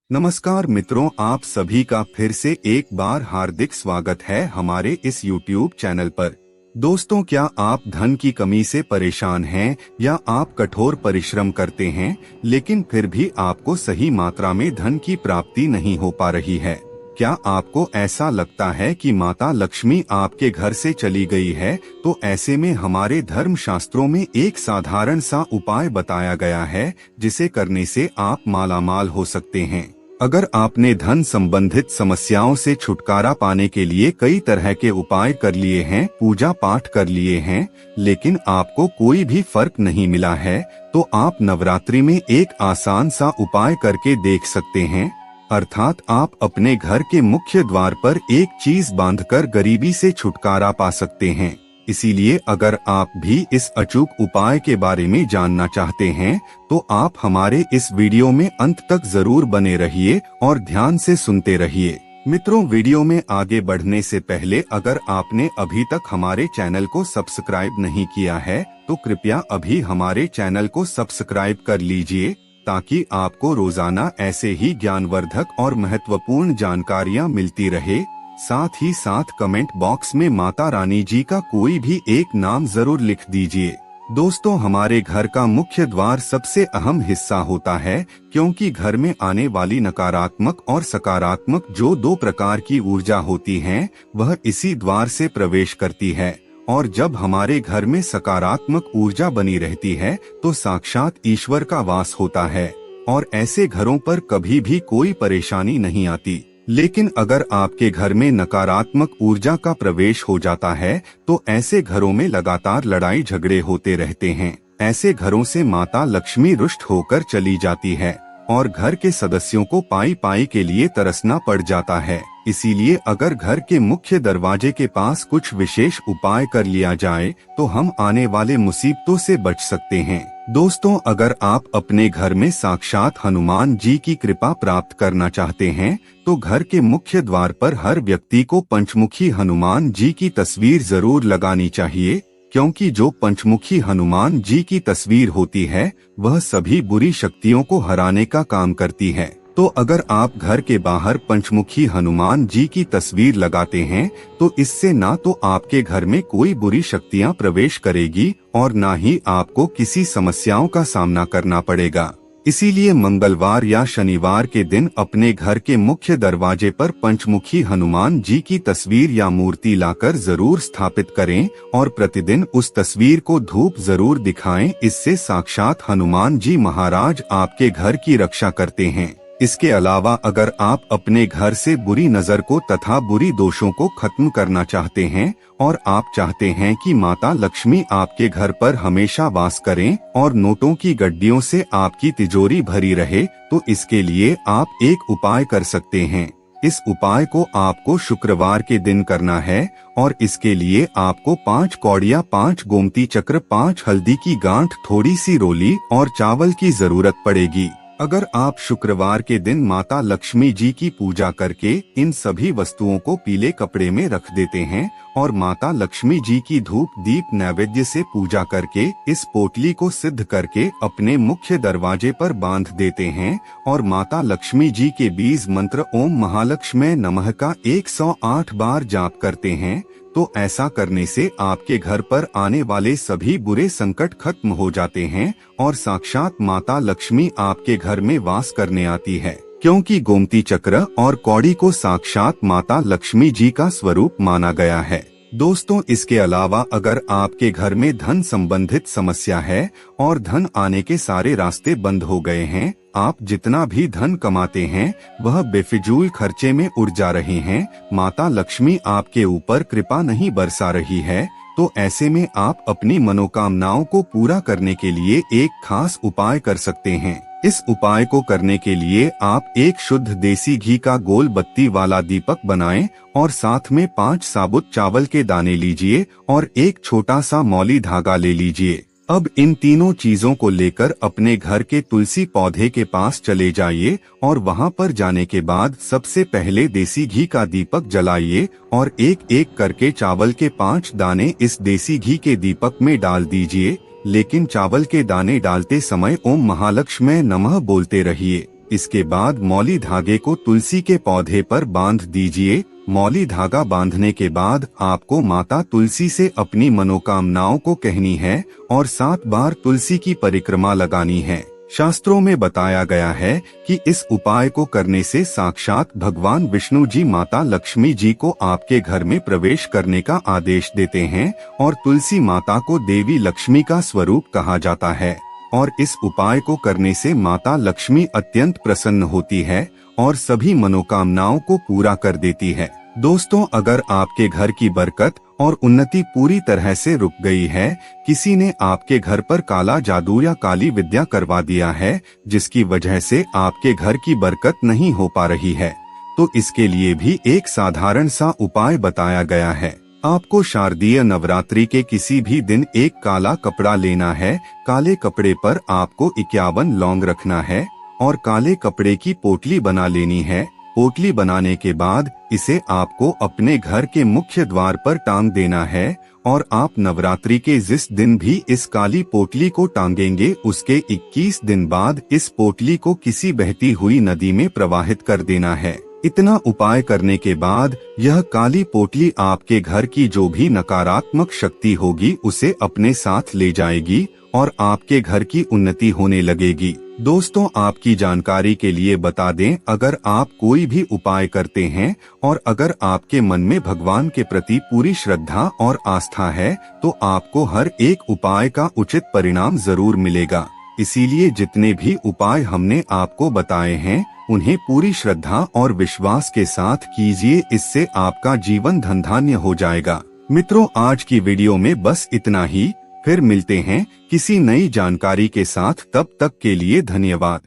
नमस्कार मित्रों, आप सभी का फिर से एक बार हार्दिक स्वागत है हमारे इस YouTube चैनल पर। दोस्तों, क्या आप धन की कमी से परेशान हैं या आप कठोर परिश्रम करते हैं लेकिन फिर भी आपको सही मात्रा में धन की प्राप्ति नहीं हो पा रही है? क्या आपको ऐसा लगता है कि माता लक्ष्मी आपके घर से चली गई है? तो ऐसे में हमारे धर्म शास्त्रों में एक साधारण सा उपाय बताया गया है जिसे करने से आप मालामाल हो सकते हैं। अगर आपने धन संबंधित समस्याओं से छुटकारा पाने के लिए कई तरह के उपाय कर लिए हैं, पूजा पाठ कर लिए हैं, लेकिन आपको कोई भी फर्क नहीं मिला है, तो आप नवरात्रि में एक आसान सा उपाय करके देख सकते हैं। अर्थात आप अपने घर के मुख्य द्वार पर एक चीज बांधकर गरीबी से छुटकारा पा सकते हैं। इसीलिए अगर आप भी इस अचूक उपाय के बारे में जानना चाहते हैं तो आप हमारे इस वीडियो में अंत तक जरूर बने रहिए और ध्यान से सुनते रहिए। मित्रों, वीडियो में आगे बढ़ने से पहले अगर आपने अभी तक हमारे चैनल को सब्सक्राइब नहीं किया है तो कृपया अभी हमारे चैनल को सब्सक्राइब कर लीजिए ताकि आपको रोजाना ऐसे ही ज्ञानवर्धक और महत्वपूर्ण जानकारियाँ मिलती रहे। साथ ही साथ कमेंट बॉक्स में माता रानी जी का कोई भी एक नाम जरूर लिख दीजिए। दोस्तों, हमारे घर का मुख्य द्वार सबसे अहम हिस्सा होता है क्योंकि घर में आने वाली नकारात्मक और सकारात्मक जो दो प्रकार की ऊर्जा होती हैं, वह इसी द्वार से प्रवेश करती है। और जब हमारे घर में सकारात्मक ऊर्जा बनी रहती है तो साक्षात ईश्वर का वास होता है और ऐसे घरों पर कभी भी कोई परेशानी नहीं आती। लेकिन अगर आपके घर में नकारात्मक ऊर्जा का प्रवेश हो जाता है तो ऐसे घरों में लगातार लड़ाई झगड़े होते रहते हैं। ऐसे घरों से माता लक्ष्मी रुष्ट होकर चली जाती है और घर के सदस्यों को पाई पाई के लिए तरसना पड़ जाता है। इसीलिए अगर घर के मुख्य दरवाजे के पास कुछ विशेष उपाय कर लिया जाए तो हम आने वाले मुसीबतों से बच सकते हैं। दोस्तों, अगर आप अपने घर में साक्षात हनुमान जी की कृपा प्राप्त करना चाहते हैं तो घर के मुख्य द्वार पर हर व्यक्ति को पंचमुखी हनुमान जी की तस्वीर जरूर लगानी चाहिए, क्योंकि जो पंचमुखी हनुमान जी की तस्वीर होती है वह सभी बुरी शक्तियों को हराने का काम करती है। तो अगर आप घर के बाहर पंचमुखी हनुमान जी की तस्वीर लगाते हैं तो इससे ना तो आपके घर में कोई बुरी शक्तियां प्रवेश करेगी और ना ही आपको किसी समस्याओं का सामना करना पड़ेगा। इसीलिए मंगलवार या शनिवार के दिन अपने घर के मुख्य दरवाजे पर पंचमुखी हनुमान जी की तस्वीर या मूर्ति लाकर जरूर स्थापित करें और प्रतिदिन उस तस्वीर को धूप जरूर दिखाएं। इससे साक्षात हनुमान जी महाराज आपके घर की रक्षा करते हैं। इसके अलावा अगर आप अपने घर से बुरी नजर को तथा बुरी दोषों को खत्म करना चाहते हैं और आप चाहते हैं कि माता लक्ष्मी आपके घर पर हमेशा वास करें और नोटों की गड्डियों से आपकी तिजोरी भरी रहे, तो इसके लिए आप एक उपाय कर सकते हैं। इस उपाय को आपको शुक्रवार के दिन करना है और इसके लिए आपको 5 कौड़ियाँ, 5 गोमती चक्र, 5 हल्दी की गांठ, थोड़ी सी रोली और चावल की जरूरत पड़ेगी। अगर आप शुक्रवार के दिन माता लक्ष्मी जी की पूजा करके इन सभी वस्तुओं को पीले कपड़े में रख देते हैं और माता लक्ष्मी जी की धूप दीप नैवेद्य से पूजा करके इस पोटली को सिद्ध करके अपने मुख्य दरवाजे पर बांध देते हैं और माता लक्ष्मी जी के बीज मंत्र ओम महालक्ष्मी नमः का 108 बार जाप करते हैं, तो ऐसा करने से आपके घर पर आने वाले सभी बुरे संकट खत्म हो जाते हैं और साक्षात माता लक्ष्मी आपके घर में वास करने आती है, क्योंकि गोमती चक्र और कौड़ी को साक्षात माता लक्ष्मी जी का स्वरूप माना गया है। दोस्तों, इसके अलावा अगर आपके घर में धन संबंधित समस्या है और धन आने के सारे रास्ते बंद हो गए हैं, आप जितना भी धन कमाते हैं वह बेफिजूल खर्चे में उड़ जा रहे हैं, माता लक्ष्मी आपके ऊपर कृपा नहीं बरसा रही है, तो ऐसे में आप अपनी मनोकामनाओं को पूरा करने के लिए एक खास उपाय कर सकते हैं। इस उपाय को करने के लिए आप एक शुद्ध देसी घी का गोल बत्ती वाला दीपक बनाएं और साथ में 5 साबुत चावल के दाने लीजिए और एक छोटा सा मौली धागा ले लीजिए। अब इन तीनों चीजों को लेकर अपने घर के तुलसी पौधे के पास चले जाइए और वहां पर जाने के बाद सबसे पहले देसी घी का दीपक जलाइए और एक एक करके चावल के 5 दाने इस देसी घी के दीपक में डाल दीजिए, लेकिन चावल के दाने डालते समय ओम महालक्ष्मी नमः बोलते रहिए। इसके बाद मौली धागे को तुलसी के पौधे पर बांध दीजिए। मौली धागा बांधने के बाद आपको माता तुलसी से अपनी मनोकामनाओं को कहनी है और 7 बार तुलसी की परिक्रमा लगानी है। शास्त्रों में बताया गया है कि इस उपाय को करने से साक्षात भगवान विष्णु जी माता लक्ष्मी जी को आपके घर में प्रवेश करने का आदेश देते हैं और तुलसी माता को देवी लक्ष्मी का स्वरूप कहा जाता है और इस उपाय को करने से माता लक्ष्मी अत्यंत प्रसन्न होती है और सभी मनोकामनाओं को पूरा कर देती है। दोस्तों, अगर आपके घर की बरकत और उन्नति पूरी तरह से रुक गई है, किसी ने आपके घर पर काला जादू या काली विद्या करवा दिया है जिसकी वजह से आपके घर की बरकत नहीं हो पा रही है, तो इसके लिए भी एक साधारण सा उपाय बताया गया है। आपको शारदीय नवरात्रि के किसी भी दिन एक काला कपड़ा लेना है। काले कपड़े पर आपको 51 लौंग रखना है और काले कपड़े की पोटली बना लेनी है। पोटली बनाने के बाद इसे आपको अपने घर के मुख्य द्वार पर टांग देना है और आप नवरात्रि के जिस दिन भी इस काली पोटली को टांगेंगे उसके 21 दिन बाद इस पोटली को किसी बहती हुई नदी में प्रवाहित कर देना है। इतना उपाय करने के बाद यह काली पोटली आपके घर की जो भी नकारात्मक शक्ति होगी उसे अपने साथ ले जाएगी और आपके घर की उन्नति होने लगेगी। दोस्तों, आपकी जानकारी के लिए बता दें, अगर आप कोई भी उपाय करते हैं और अगर आपके मन में भगवान के प्रति पूरी श्रद्धा और आस्था है तो आपको हर एक उपाय का उचित परिणाम जरूर मिलेगा। इसीलिए जितने भी उपाय हमने आपको बताए हैं उन्हें पूरी श्रद्धा और विश्वास के साथ कीजिए, इससे आपका जीवन धनधान्य हो जाएगा। मित्रों, आज की वीडियो में बस इतना ही। फिर मिलते हैं किसी नई जानकारी के साथ, तब तक के लिए धन्यवाद।